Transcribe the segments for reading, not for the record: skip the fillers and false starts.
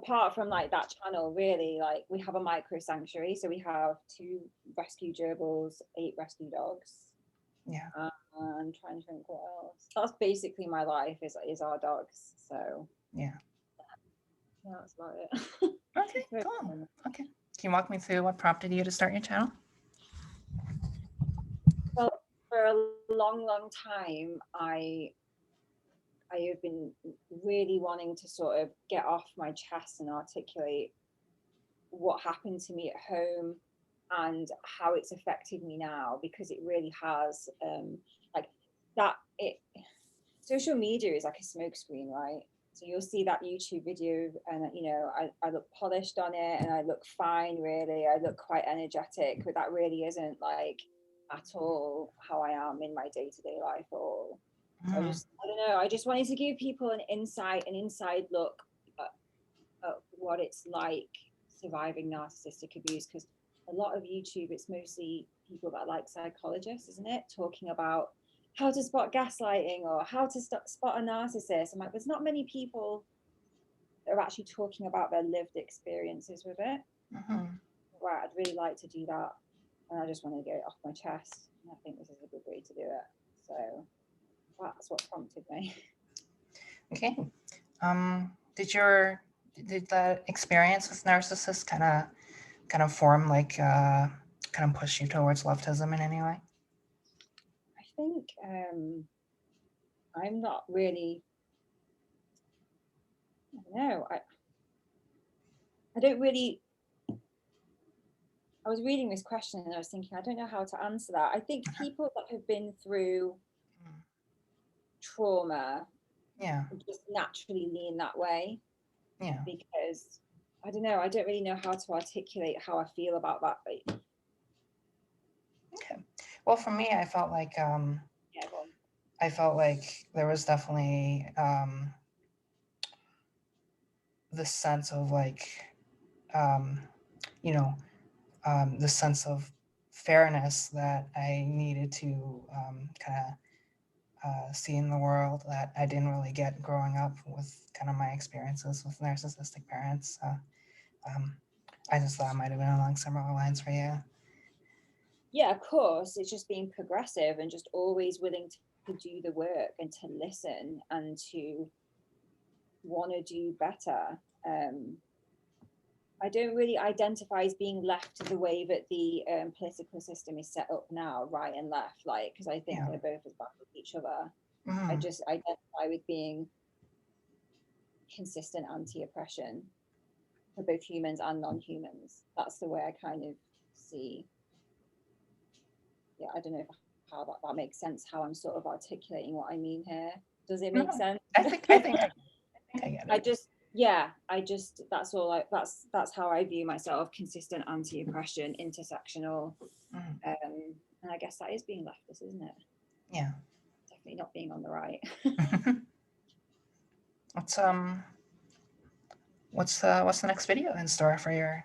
apart from like that channel, really, like we have a micro sanctuary. So we have 2 rescue gerbils, 8 rescue dogs. Yeah. I'm trying to think what else. That's basically my life is our dogs. So Yeah. yeah, that's about it. Okay, cool. Okay. Can you walk me through what prompted you to start your channel? Well, for a long, long time, I have been really wanting to sort of get off my chest and articulate what happened to me at home and how it's affected me now, because it really has. Like that it Social media is like a smokescreen, right? So you'll see that YouTube video and I look polished on it and I look fine, really. I look quite energetic, but that really isn't like at all how I am in my day-to-day life at all. So I don't know, I just wanted to give people an inside look at what it's like surviving narcissistic abuse, because a lot of YouTube, it's mostly people that are like psychologists, isn't it? Talking about how to spot gaslighting or how to spot a narcissist. I'm like, there's not many people that are actually talking about their lived experiences with it. Right, I'd really like to do that. And I just want to get it off my chest. And I think this is a good way to do it. So that's what prompted me. Okay. Did that experience with narcissists kind of form like kind of push you towards leftism in any way? I think I'm not really. I don't know. I don't really. I was reading this question and I was thinking, I don't know how to answer that. I think people that have been through trauma Yeah. just naturally lean that way. Yeah. Because I don't know, I don't really know how to articulate how I feel about that. Okay. Well, for me, I felt like Yeah, go on. I felt like there was definitely the sense of like you know the sense of fairness that I needed to kind of see in the world that I didn't really get growing up with kind of my experiences with narcissistic parents. Um, I just thought it might have been along similar lines for you. Yeah, of course. It's just being progressive and just always willing to do the work and to listen and to want to do better. I don't really identify as being left the way that the political system is set up now, right and left, like, because I think Yeah. they're both as bad as each other. I Mm-hmm. just identify with being consistent anti-oppression for both humans and non-humans. That's the way I kind of see. Yeah, I don't know how that makes sense, how I'm sort of articulating what I mean here. Does it make No, sense? I think I get I it. just that's all that's how I view myself: consistent anti-oppression, intersectional. And I guess that is being leftist, isn't it? Yeah. Definitely not being on the right. what's what's the next video in store for your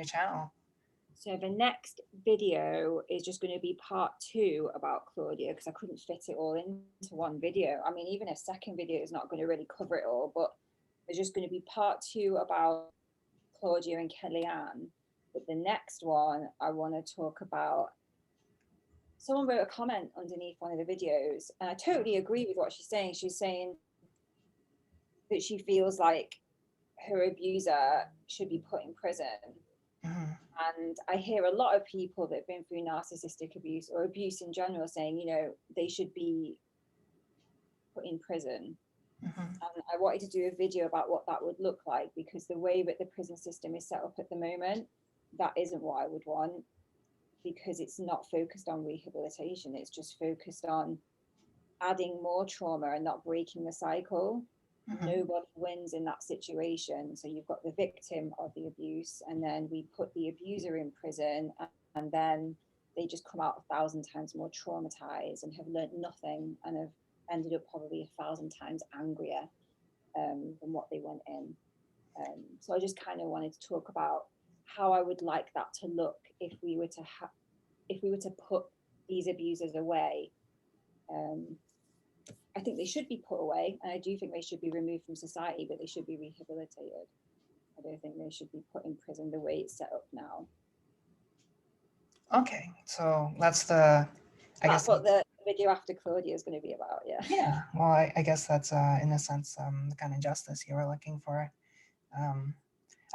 channel? So the next video is just going to be part 2 about Claudia, because I couldn't fit it all into one video. I mean, even a second video is not going to really cover it all, but there's just going to be part 2 about Claudia and Kellyanne. But the next one, I want to talk about. Someone wrote a comment underneath one of the videos, and I totally agree with what she's saying. She's saying that she feels like her abuser should be put in prison. And I hear a lot of people that have been through narcissistic abuse or abuse in general saying, they should be put in prison. And I wanted to do a video about what that would look like, because the way that the prison system is set up at the moment, that isn't what I would want, because it's not focused on rehabilitation. It's just focused on adding more trauma and not breaking the cycle. Nobody wins in that situation. So you've got the victim of the abuse, and then we put the abuser in prison, and then they just come out 1,000 times more traumatized and have learned nothing and have ended up probably 1,000 times angrier than what they went in. So I just kind of wanted to talk about how I would like that to look if we were to put these abusers away. I think they should be put away, and I do think they should be removed from society, but they should be rehabilitated. I don't think they should be put in prison the way it's set up now. Okay, so that's the, I guess That's what the video after Claudia is going to be about. Yeah. yeah. Well, I guess that's in a sense the kind of justice you were looking for.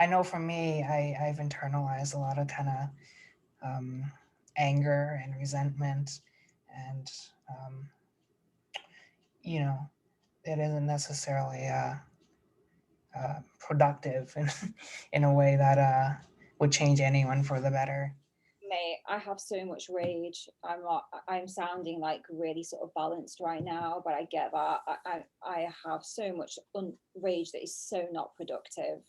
I know for me, I've internalized a lot of kind of anger and resentment, and you know, it isn't necessarily productive in a way that would change anyone for the better. Mate, I have so much rage. I'm sounding like really sort of balanced right now, but I get that. I have so much rage that is so not productive.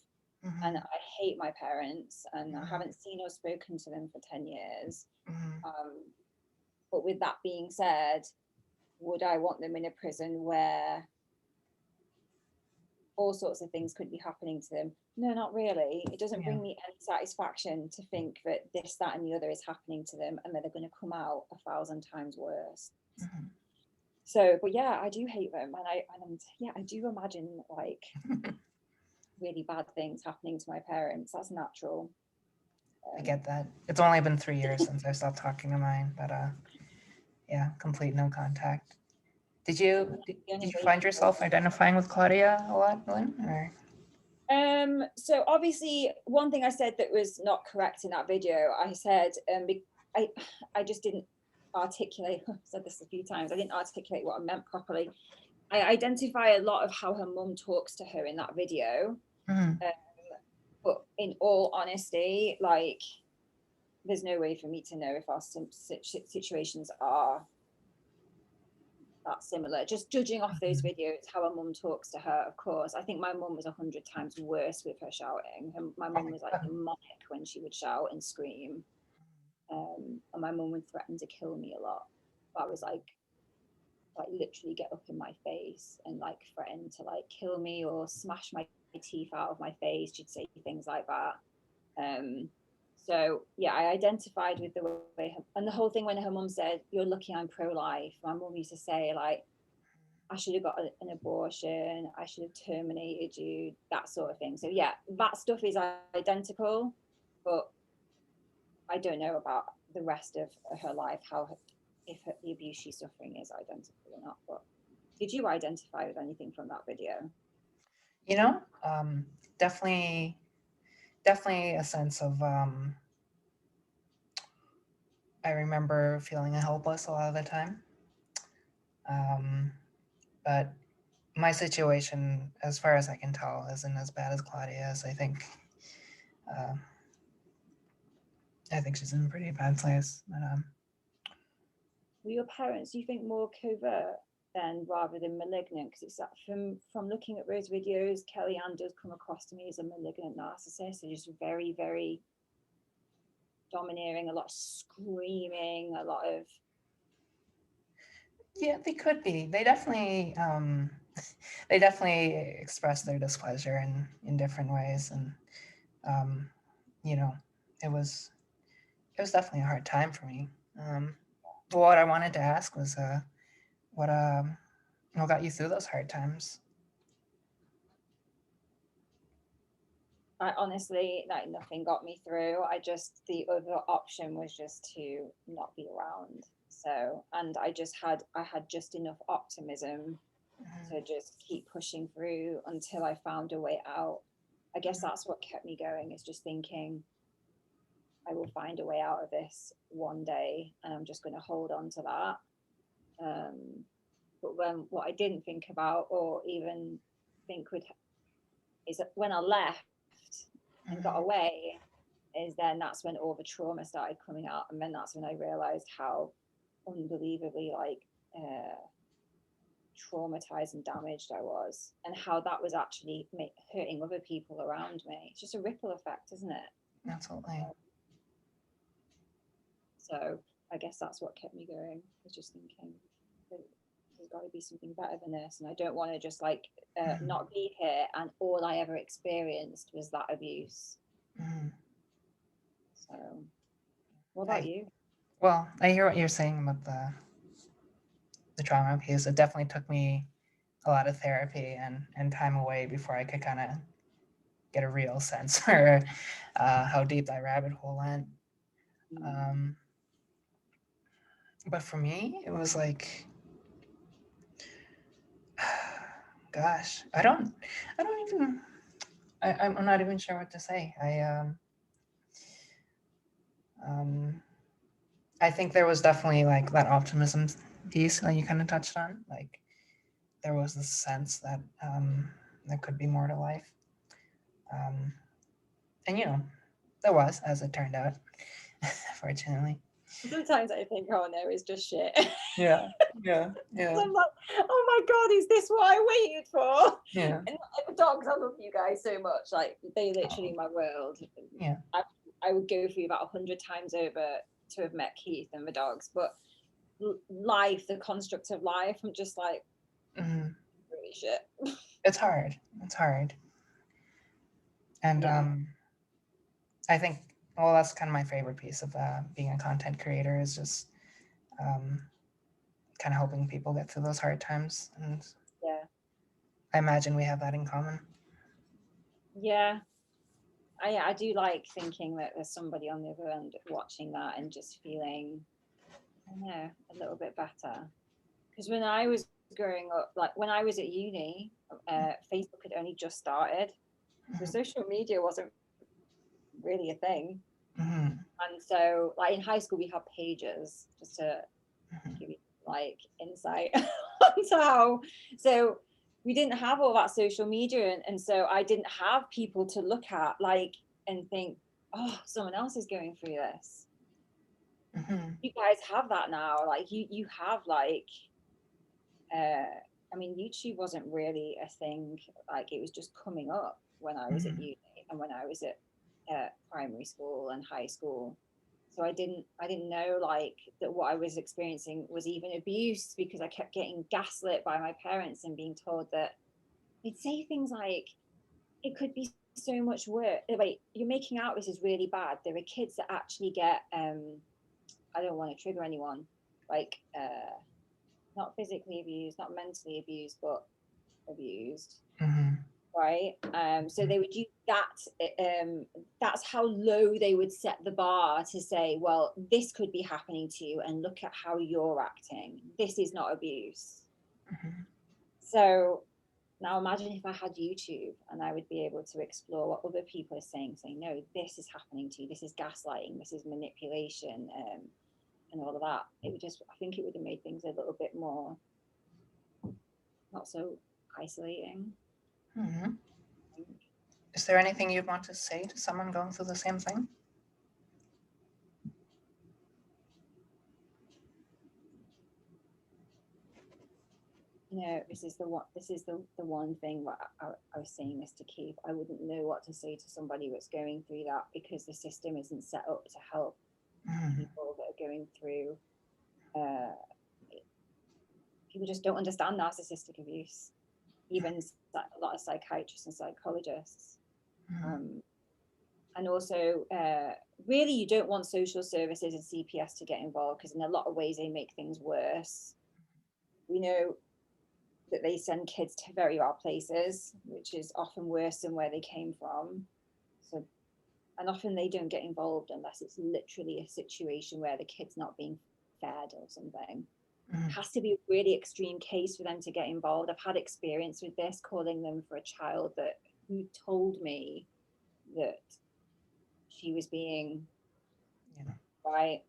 Mm-hmm. And I hate my parents, and I Mm-hmm. haven't seen or spoken to them for 10 years. Mm-hmm. But with that being said, would I want them in a prison where all sorts of things could be happening to them? No, not really. It doesn't bring me any satisfaction to think that this, that, and the other is happening to them, and that they're going to come out 1,000 times worse. Mm-hmm. So, but yeah, I do hate them, and yeah, I do imagine like really bad things happening to my parents. That's natural. I get that. It's only been 3 years since I stopped talking to mine, but yeah, complete no contact. Did you find yourself identifying with Claudia a lot, Lynn? Or? So obviously, one thing I said that was not correct in that video, I said I just didn't articulate. I've said this a few times. I didn't articulate what I meant properly. I identify a lot of how her mum talks to her in that video. Mm-hmm. But in all honesty, like, there's no way for me to know if our situations are that similar. Just judging off those videos, how her mum talks to her, of course. I think my mum was 100 times worse with her shouting. My mum was like demonic when she would shout and scream. And my mum would threaten to kill me a lot. That was like literally get up in my face and like threaten to like kill me or smash my teeth out of my face. She'd say things like that. So yeah, I identified with the way and the whole thing when her mum said, "You're lucky I'm pro-life." My mum used to say like, "I should have got an abortion. I should have terminated you," that sort of thing. So yeah, that stuff is identical, but I don't know about the rest of her life, if the abuse she's suffering is identical or not. But did you identify with anything from that video? You know, definitely a sense of I remember feeling helpless a lot of the time. But my situation, as far as I can tell, isn't as bad as Claudia's. I think she's in a pretty bad place. But, were your parents, do you think, more covert then rather than malignant? Because it's that from looking at those videos, Kellyanne does come across to me as a malignant narcissist. So just very, very domineering, a lot of screaming, a lot of. yeah, they could be. They definitely express their displeasure in different ways, and you know, it was definitely a hard time for me. What I wanted to ask was what got you through those hard times? I honestly, like, nothing got me through. The other option was just to not be around. So, and I had just enough optimism to just keep pushing through until I found a way out. I guess that's what kept me going, is just thinking I will find a way out of this one day, and I'm just going to hold on to that. But what I didn't think about or even think is that when I left and got away, that's when all the trauma started coming out, and then that's when I realized how unbelievably traumatized and damaged I was, and how that was actually hurting other people around me. It's just a ripple effect, isn't it? Absolutely. So I guess that's what kept me going, was just thinking there's got to be something better than this, and I don't want to just not be here and all I ever experienced was that abuse. So what about you? Well, I hear what you're saying about the trauma piece. It definitely took me a lot of therapy and time away before I could kind of get a real sense for how deep that rabbit hole went. But for me, it was like, gosh, I'm not even sure what to say. I think there was definitely like that optimism piece that you kind of touched on. Like there was this sense that there could be more to life. And there was, as it turned out, fortunately. Sometimes I think, oh no, it's just shit. Yeah. I'm like, oh my God, is this what I waited for? Yeah. And the dogs, I love you guys so much. Like, they literally my world. Yeah. I would go through about 100 times over to have met Keith and the dogs. But life, the construct of life, I'm just like, really shit. It's hard. And I think, well, that's kind of my favorite piece of being a content creator, is just kind of helping people get through those hard times. And yeah, I imagine we have that in common. Yeah. I do like thinking that there's somebody on the other end watching that and just feeling, I don't know, a little bit better. Because when I was growing up, like when I was at uni, Facebook had only just started. So social media wasn't really a thing. And so like in high school we had pages, just to give you like insight onto how. So we didn't have all that social media, and so I didn't have people to look at like and think, oh, someone else is going through this. You guys have that now. Like you have like I mean, YouTube wasn't really a thing. Like it was just coming up when I was at uni and when I was at primary school and high school. So I didn't know like that what I was experiencing was even abuse, because I kept getting gaslit by my parents and being told that they'd say things like, it could be so much worse. Wait, you're making out this is really bad. There are kids that actually get I don't want to trigger anyone, like not physically abused, not mentally abused, but abused. Right. So they would use that. That's how low they would set the bar to say, well, this could be happening to you, and look at how you're acting. This is not abuse. So now imagine if I had YouTube and I would be able to explore what other people are saying, no, this is happening to you. This is gaslighting. This is manipulation. And all of that. It would just, I think it would have made things a little bit more, not so isolating. Is there anything you'd want to say to someone going through the same thing? This is the one thing that I was saying this to Keith. I wouldn't know what to say to somebody that's going through that, because the system isn't set up to help people that are going through. People just don't understand narcissistic abuse. Even a lot of psychiatrists and psychologists. And also, really, you don't want social services and CPS to get involved, because in a lot of ways they make things worse. We know that they send kids to very bad places, which is often worse than where they came from. So, and often they don't get involved unless it's literally a situation where the kid's not being fed or something. It has to be a really extreme case for them to get involved. I've had experience with this, calling them for a child who told me that she was being right,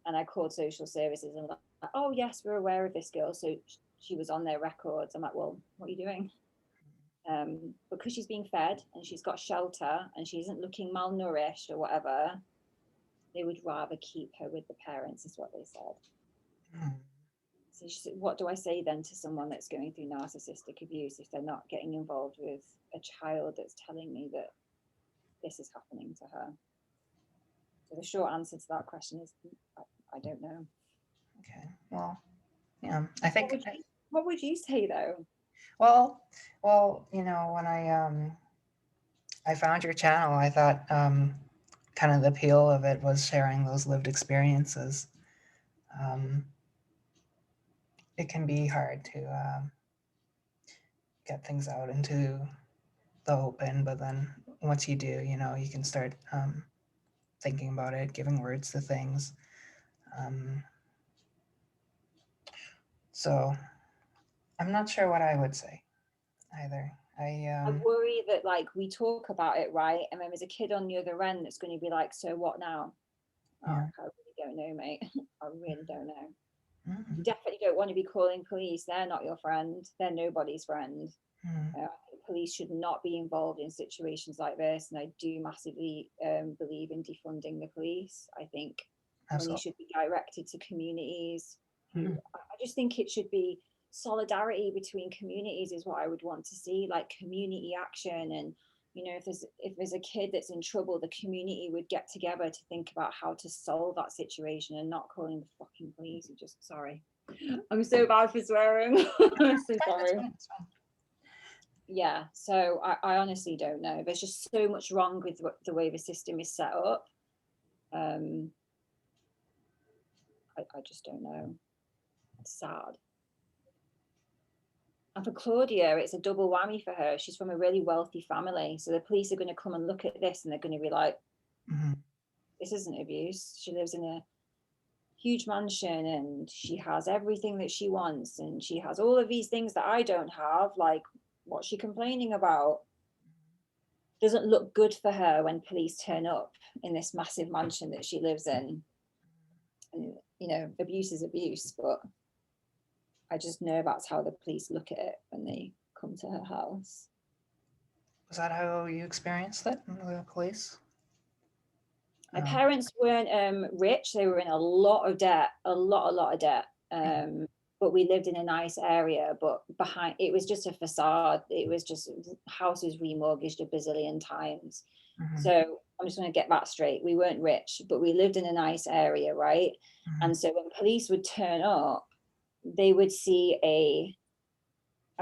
and I called social services and like, oh yes, we're aware of this girl, so she was on their records. I'm like, well, what are you doing? Because she's being fed and she's got shelter and she isn't looking malnourished or whatever, they would rather keep her with the parents, is what they said. So she said, what do I say then to someone that's going through narcissistic abuse if they're not getting involved with a child that's telling me that this is happening to her? So the short answer to that question is, I don't know. Okay. Well, yeah, I think. What would you say though? Well, when I found your channel, I thought kind of the appeal of it was sharing those lived experiences. It can be hard to get things out into the open, but then once you do, you know, you can start thinking about it, giving words to things. So I'm not sure what I would say either. I worry that like we talk about it, right? And then there's a kid on the other end that's going to be like, so what now? Yeah. I really don't know, mate. I really don't know. Mm-hmm. You definitely don't want to be calling police. They're not your friend. They're nobody's friend. Mm-hmm. Police should not be involved in situations like this. And I do massively believe in defunding the police. I think money Absolutely. should be directed to communities who, Mm-hmm. I just think it should be solidarity between communities is what I would want to see, like community action. And you know, if there's a kid that's in trouble, the community would get together to think about how to solve that situation and not calling the fucking police. I'm just sorry. I'm so bad for swearing. I'm so sorry. It's fine. Yeah, so I honestly don't know. There's just so much wrong with the way the system is set up. I just don't know. It's sad. And for Claudia, it's a double whammy for her. She's from a really wealthy family. So the police are going to come and look at this and they're going to be like, Mm-hmm. this isn't abuse. She lives in a huge mansion and she has everything that she wants. And she has all of these things that I don't have. Like, what's she complaining about? Doesn't look good for her when police turn up in this massive mansion that she lives in. And, you know, abuse is abuse, but I just know that's how the police look at it when they come to her house. Was that how you experienced it in the police? My parents weren't rich. They were in a lot of debt, a lot of debt. But we lived in a nice area, but behind it was just a facade. It was just houses remortgaged a bazillion times. Mm-hmm. So I'm just going to get that straight. We weren't rich, but we lived in a nice area, right? Mm-hmm. And so when police would turn up, they would see I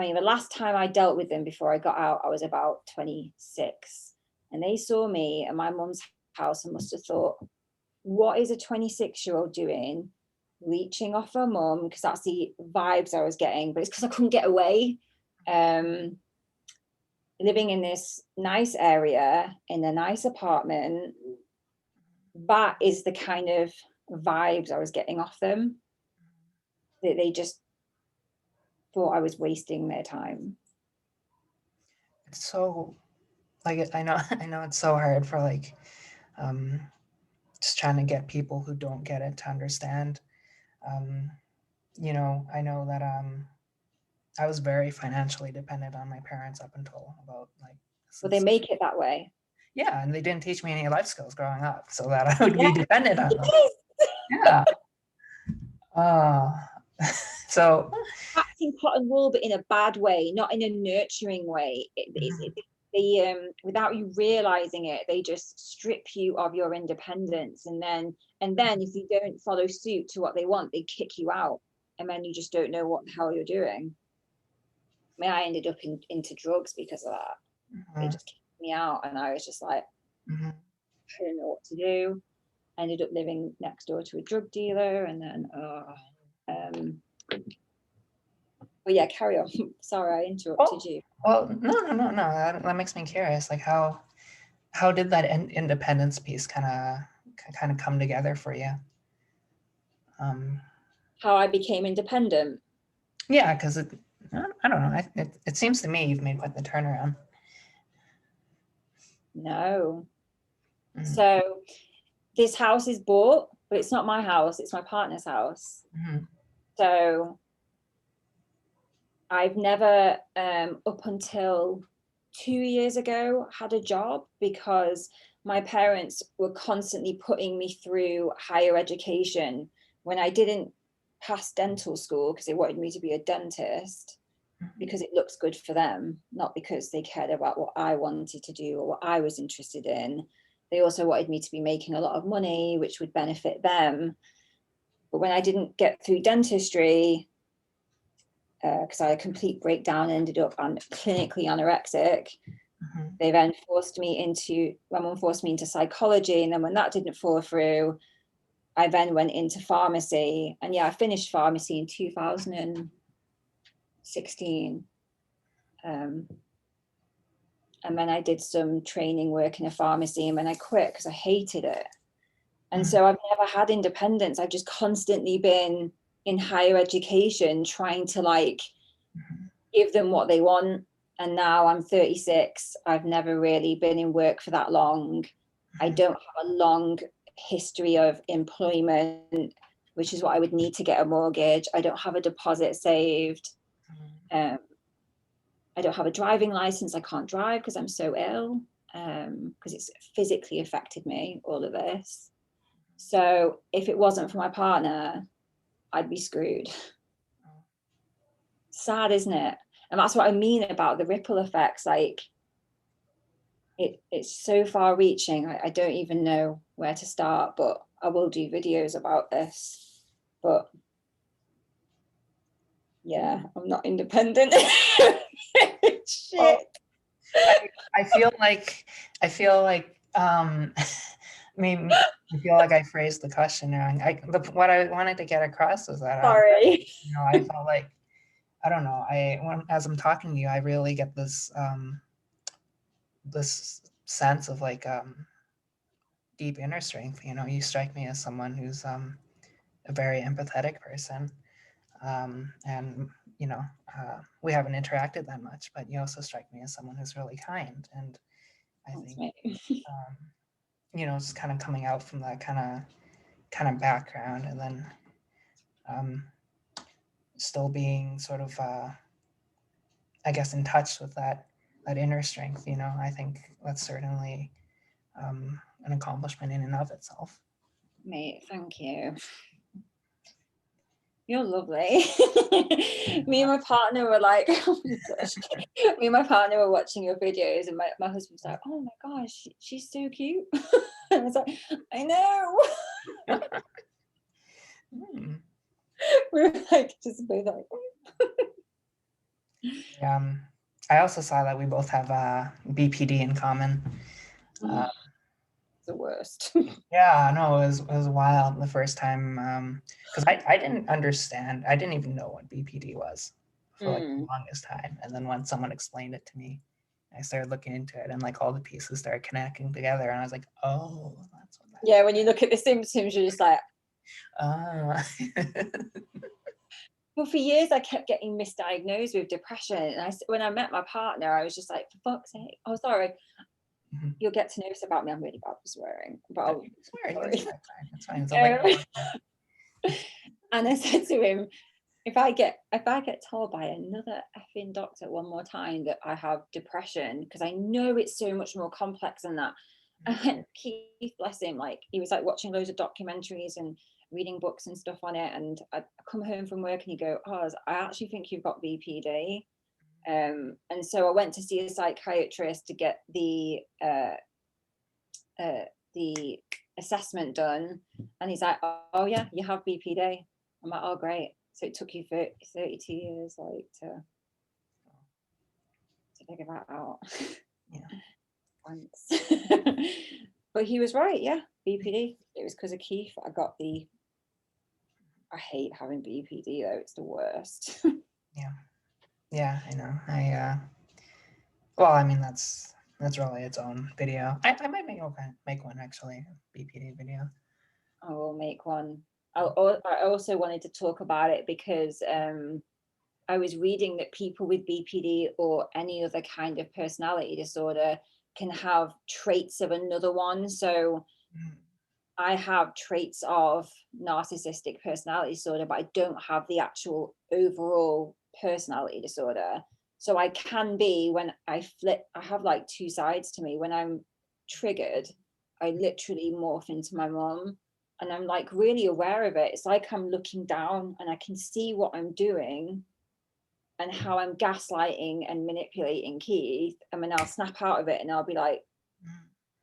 mean, the last time I dealt with them before I got out, I was about 26. And they saw me at my mum's house and must have thought, what is a 26-year-old doing leeching off her mum? Because that's the vibes I was getting, but it's because I couldn't get away. Living in this nice area in a nice apartment, that is the kind of vibes I was getting off them. That they just thought I was wasting their time. It's so, like, I know it's so hard for like just trying to get people who don't get it to understand. You know, I know that I was very financially dependent on my parents up until about like. But they make it that way. Yeah, and they didn't teach me any life skills growing up, so that I would be dependent on them. Yes. Yeah. So. Acting cotton wool, but in a bad way, not in a nurturing way. They without you realizing it, they just strip you of your independence, and then if you don't follow suit to what they want, they kick you out, and then you just don't know what the hell you're doing. I mean, I ended up into drugs because of that. Mm-hmm. They just kicked me out, and I was just like, mm-hmm. I don't know what to do. Ended up living next door to a drug dealer, and then but yeah, carry on. Sorry, I interrupted you. Well, no. That makes me curious. Like, how did that independence piece kind of come together for you? How I became independent. Yeah, because I don't know. It seems to me you've made quite the turnaround. No. Mm-hmm. So this house is bought, but it's not my house. It's my partner's house. Mm-hmm. So I've never, up until 2 years ago, had a job because my parents were constantly putting me through higher education when I didn't pass dental school because they wanted me to be a dentist because it looks good for them, not because they cared about what I wanted to do or what I was interested in. They also wanted me to be making a lot of money, which would benefit them. But when I didn't get through dentistry, because I had a complete breakdown, ended up clinically anorexic. Mm-hmm. They then my mum forced me into psychology. And then when that didn't fall through, I then went into pharmacy. And yeah, I finished pharmacy in 2016. And then I did some training work in a pharmacy, and then I quit because I hated it. And so I've never had independence. I've just constantly been in higher education trying to like give them what they want. And now I'm 36. I've never really been in work for that long. I don't have a long history of employment, which is what I would need to get a mortgage. I don't have a deposit saved. I don't have a driving license. I can't drive because I'm so ill, because it's physically affected me, all of this. So if it wasn't for my partner, I'd be screwed. Sad, isn't it? And that's what I mean about the ripple effects. Like it's so far reaching. I don't even know where to start, but I will do videos about this. But yeah, I'm not independent. Shit. Well, I feel like I mean, I feel like I phrased the question wrong. What I wanted to get across was that Sorry. I felt like, I don't know, as I'm talking to you, I really get this this sense of like deep inner strength. You strike me as someone who's a very empathetic person, and we haven't interacted that much, but you also strike me as someone who's really kind, and I think just kind of coming out from that kind of background, and then still being sort of I guess in touch with that inner strength. I think that's certainly an accomplishment in and of itself. Mate, thank you. You're lovely. Me and my partner were like, oh my gosh. Me and my partner were watching your videos, and my husband's like, oh my gosh, she's so cute. I was like, I know. We were like, just both like. I also saw that we both have BPD in common. The worst. Yeah, no, it was wild the first time, because I didn't understand. I didn't even know what BPD was for like the longest time, and then when someone explained it to me, I started looking into it, and like all the pieces started connecting together, and I was like, oh, that's what that Yeah, when you look at the symptoms, you're just like, Well, for years I kept getting misdiagnosed with depression, and when I met my partner, I was just like, for fuck's sake, oh sorry. You'll get to know this about me. I'm really bad for swearing, but I'll swear. It's fine. It's a and I said to him, if I get told by another effing doctor one more time that I have depression, because I know it's so much more complex than that. And Keith, bless him, like he was like watching loads of documentaries and reading books and stuff on it. And I come home from work and he'd go, oh, I actually think you've got BPD. And so I went to see a psychiatrist to get the assessment done, and he's like, oh yeah, you have BPD. I'm like, oh great. So it took you 32 years like to figure that out. Yeah. Thanks. But he was right, yeah, BPD. It was because of Keith. I hate having BPD though, it's the worst. Yeah, I know. Well, I mean, that's really its own video. I might make one actually, BPD video. I will make one. I also wanted to talk about it because I was reading that people with BPD or any other kind of personality disorder can have traits of another one. So I have traits of narcissistic personality disorder, but I don't have the actual overall personality disorder. So I can be, when I flip, I have like two sides to me. When I'm triggered, I literally morph into my mom, and I'm like really aware of it. It's like I'm looking down and I can see what I'm doing and how I'm gaslighting and manipulating Keith. And then I'll snap out of it and I'll be like,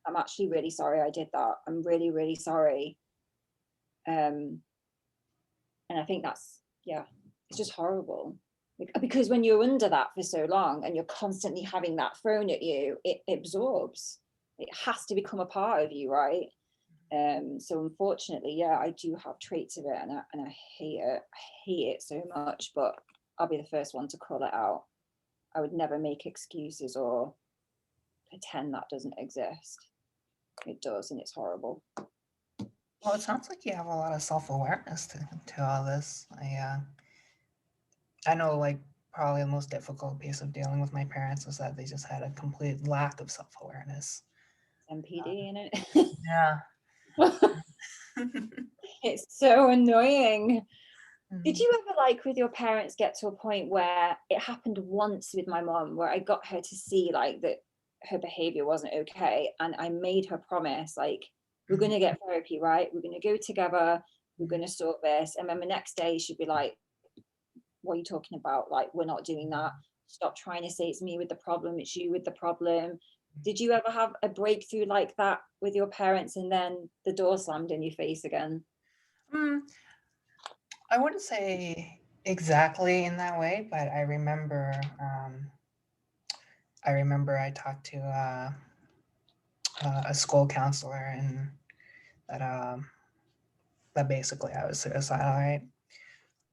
I'm actually really sorry I did that. I'm really, really sorry. And I think that's, yeah, it's just horrible. Because when you're under that for so long and you're constantly having that thrown at you, it absorbs. It has to become a part of you, right? So unfortunately, yeah, I do have traits of it, and I hate it. I hate it so much, but I'll be the first one to call it out. I would never make excuses or pretend that doesn't exist. It does, and it's horrible. Well, it sounds like you have a lot of self-awareness to all this. I know, like, probably the most difficult piece of dealing with my parents is that they just had a complete lack of self-awareness. MPD in it. Yeah. It's so annoying. Did Mhm. you ever, like, with your parents, get to a point where it happened once with my mom, where I got her to see, like, that her behavior wasn't okay, and I made her promise, like, we're going to get therapy, right? We're going to go together. We're going to sort this. And then the next day she'd be like, what are you talking about? Like, we're not doing that. Stop trying to say it's me with the problem. It's you with the problem. Did you ever have a breakthrough like that with your parents and then the door slammed in your face again? Mm, I wouldn't say exactly in that way, but I remember I talked to a school counselor, and that that basically I was suicidal, right?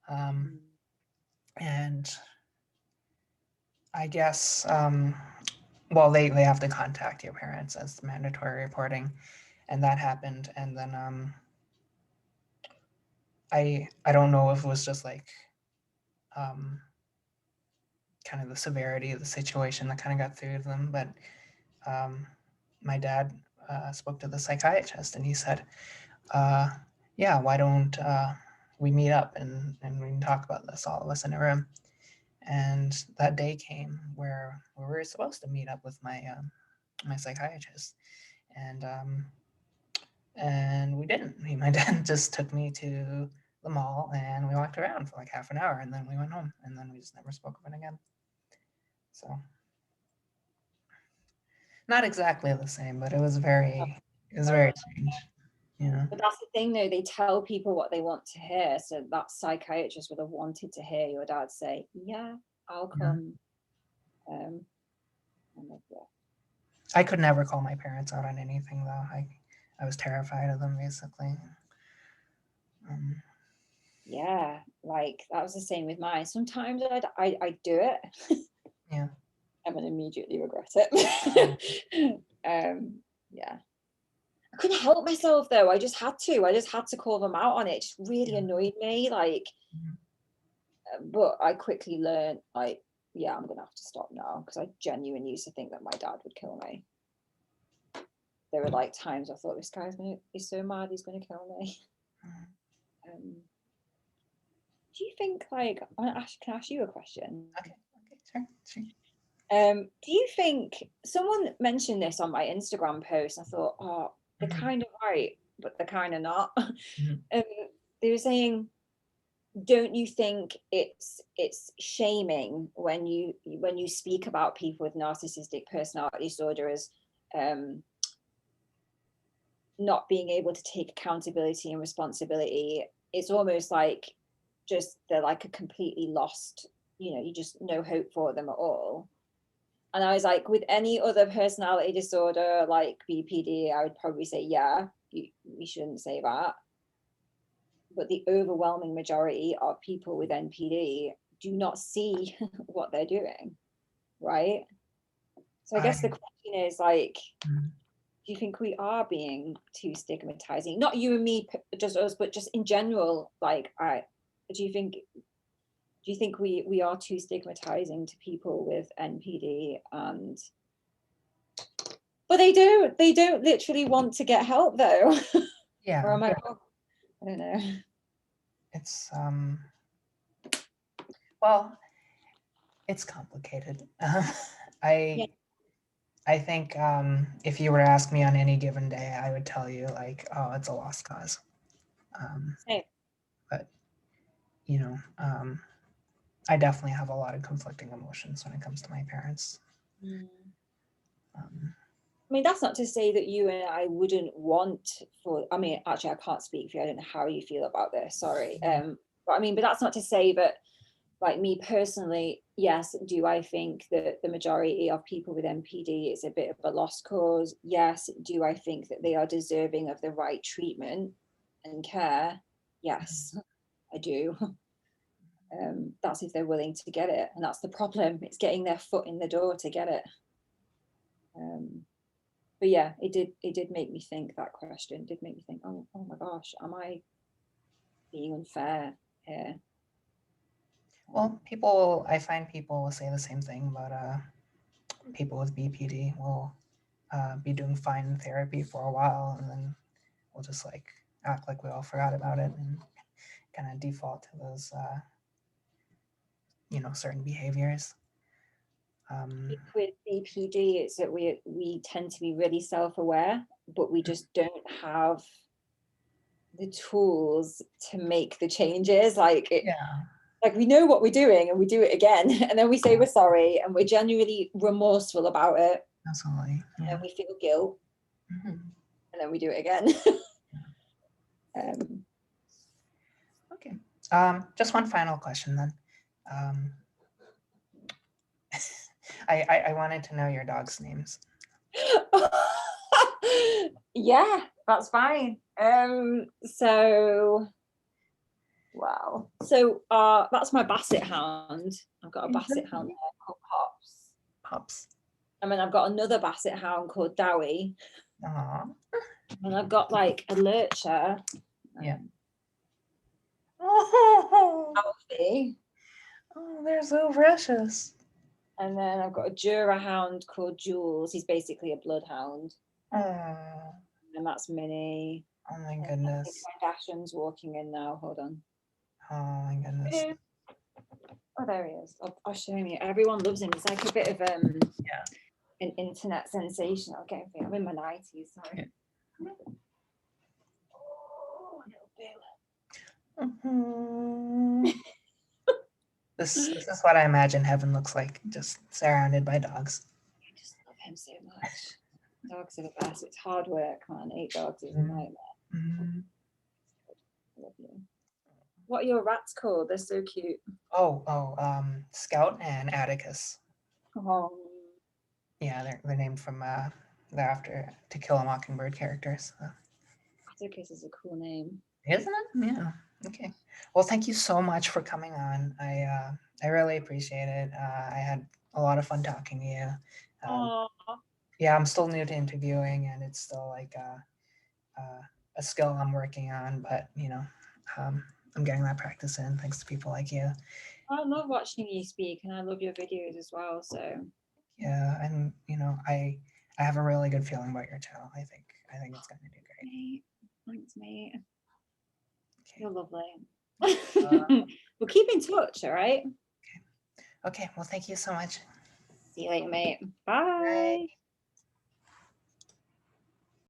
Um, and I guess well, they have to contact your parents as mandatory reporting, and that happened. And then I don't know if it was just like um, kind of the severity of the situation that kind of got through to them, but um, my dad spoke to the psychiatrist, and he said, yeah, why don't we meet up and we can talk about this, all of us in a room. And that day came where we were supposed to meet up with my psychiatrist, and and we didn't. My dad just took me to the mall, and we walked around for like half an hour, and then we went home, and then we just never spoke of it again. So not exactly the same, but it was very strange. Yeah. But that's the thing, though, they tell people what they want to hear. So that psychiatrist would have wanted to hear your dad say, yeah, I'll Yeah. come. Yeah. I could never call my parents out on anything, though. I was terrified of them, basically. Yeah, like that was the same with mine. Sometimes I do it Yeah. and then immediately regret it. Yeah. I couldn't help myself though. I just had to. I just had to call them out on it. It just really Yeah. annoyed me. Like, Mhm. but I quickly learned, like, yeah, I'm gonna have to stop now because I genuinely used to think that my dad would kill me. There were like times I thought this guy's gonna he's so mad he's gonna kill me. Mhm. Um, do you think, like, can I ask you a question? Okay. Okay. Sure. Do you think someone mentioned this on my Instagram post? I thought, oh, they're Mhm. kind of right, but they're kind of not. Mhm. They were saying, don't you think it's shaming when you speak about people with narcissistic personality disorder as um, not being able to take accountability and responsibility? It's almost like just they're like a completely lost, you just no hope for them at all. And I was like, with any other personality disorder like BPD, I would probably say, yeah, you shouldn't say that. But the overwhelming majority of people with NPD do not see what they're doing, right? So I I guess the question is, like, mhm. do you think we are being too stigmatizing? Not you and me, just us, but just in general. Like, do you think we are too stigmatizing to people with NPD? And but they don't literally want to get help though. Or Yeah. am I wrong? I don't know. It's well, it's complicated. Yeah. I I think if you were to ask me on any given day, I would tell you like, oh, it's a lost cause. Same. But you know, I definitely have a lot of conflicting emotions when it comes to my parents. Mm. Um, I mean, that's not to say that you and I wouldn't want for, I mean, actually, I can't speak for you. I don't know how you feel about this. Sorry. But I mean, but that's not to say that, like me personally, yes, do I think that the majority of people with NPD is a bit of a lost cause? Yes. Do I think that they are deserving of the right treatment and care? Yes, I do. That's if they're willing to get it. And that's the problem. It's getting their foot in the door to get it. But yeah, it did make me think, that question did make me think, oh my gosh, am I being unfair here? Well, I find people will say the same thing, but people with BPD will be doing fine in therapy for a while, and then we'll just like act like we all forgot about it and kind of default to those, certain behaviors. With BPD, it's that we tend to be really self-aware, but we just don't have the tools to make the changes. Like we know what we're doing and we do it again, and then we say we're sorry, and we're genuinely remorseful about it. Absolutely. And then we feel guilt, and then we do it again. Okay. Just one final question then. I wanted to know your dog's names. Yeah, that's fine. So wow. So that's my basset hound. I've got a basset hound called Pops. And then I've got another basset hound called Dowie. Aww. And I've got like a lurcher. Yeah. Alfie. Oh, they're so precious. And then I've got a Jura hound called Jules. He's basically a bloodhound. Oh. And that's Minnie. Oh my goodness. My Dachshund's walking in now. Hold on. Oh my goodness. Oh, there he is. I'll show you. Everyone loves him. He's like a bit of an internet sensation. I'll get him. I'm in my 90s. Sorry. Yeah. Oh, This is what I imagine heaven looks like, just surrounded by dogs. I just love him so much. Dogs are the best. It's hard work, man. 8 dogs is a nightmare. Love you. What are your rats called? They're so cute. Scout and Atticus. Oh. Yeah, they're named from they're after To Kill a Mockingbird characters. So. Atticus is a cool name. Isn't it? Yeah. Okay. Well, thank you so much for coming on. I really appreciate it. I had a lot of fun talking to you. Yeah, I'm still new to interviewing, and it's still like a skill I'm working on. But I'm getting that practice in thanks to people like you. I love watching you speak, and I love your videos as well. So yeah, and I have a really good feeling about your channel. I think it's going to do great. Thanks, mate. Okay. You're lovely. We'll keep in touch, all right? Okay. Well, thank you so much. See you later, mate. Bye.